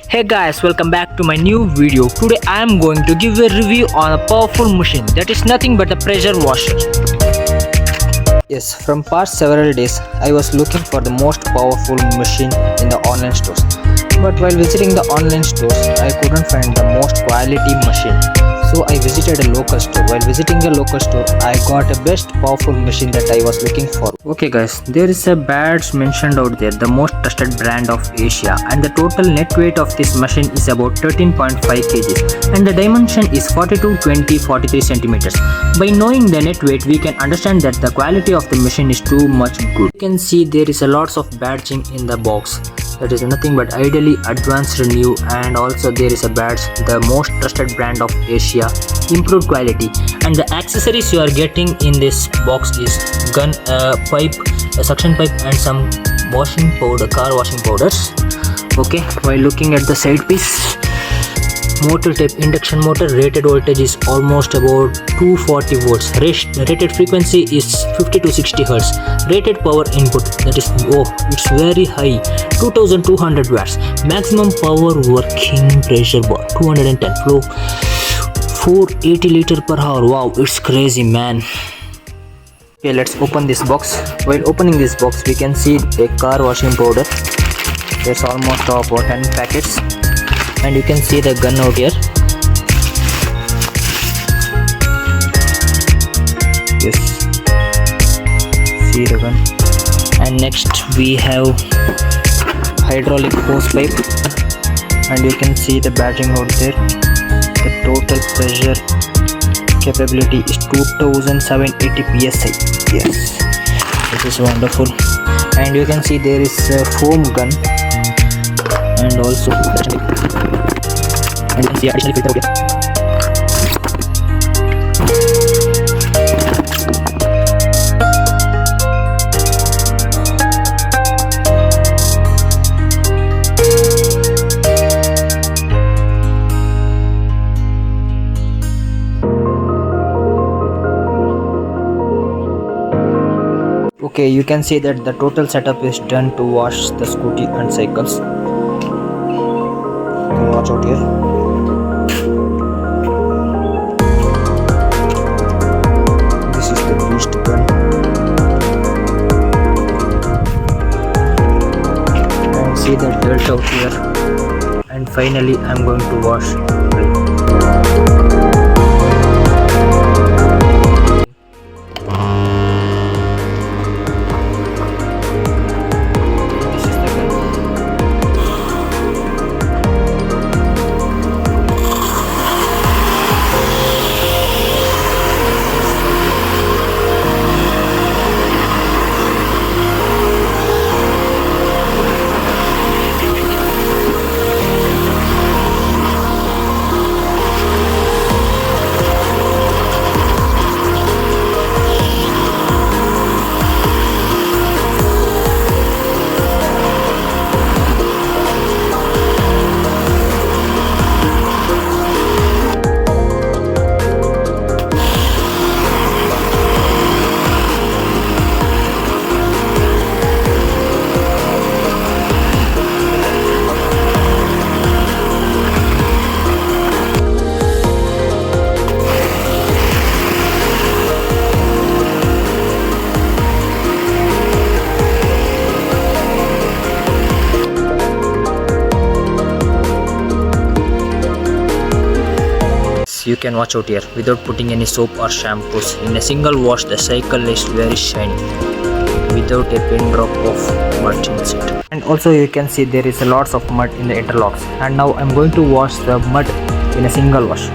Hey guys, welcome back to my new video. Today I am going to give a review on a powerful machine that is nothing but a pressure washer. Yes, from past several days I was looking for the most powerful machine in the online stores. But while visiting the online stores, I couldn't find the most quality machine. So I visited a local store. While visiting a local store, I got a best powerful machine that I was looking for. Okay guys, there is a badge mentioned out there, the most trusted brand of Asia, and the total net weight of this machine is about 13.5 kgs and the dimension is 42-20-43 centimeters. By knowing the net weight, we can understand that the quality of the machine is too much good. You can see there is a lots of badging in the box. That is nothing but ideally advanced new, and also there is a badge, the most trusted brand of Asia, improved quality, and the accessories you are getting in this box is gun, pipe, a suction pipe, and some washing powder, car washing powders. Okay, while looking at the side piece, motor type induction motor, rated voltage is almost about 240 volts, rated frequency is 50 to 60 hertz, rated power input, that is it's very high, 2200 watts, maximum power working pressure bar 210, flow 480 liter per hour. Wow, it's crazy, man. Okay, let's open this box. While opening this box, we can see a car washing powder. There's almost about 10 packets, and you can see the gun out here. Yes, see the gun. And next we have hydraulic hose pipe, and you can see the badging out there. The total pressure capability is 2780 psi. Yes, this is wonderful. And you can see there is a foam gun, and also and you can see additional filter here. Okay, you can see that the total setup is done to wash the scooty and cycles. You can watch out here. This is the beast gun. And see the dirt out here. And finally, I'm going to wash the brake. You can watch out here. Without putting any soap or shampoos, in a single wash the cycle is very shiny without a pin drop of mud inside. And also you can see there is a lots of mud in the interlocks, and now I'm going to wash the mud in a single wash.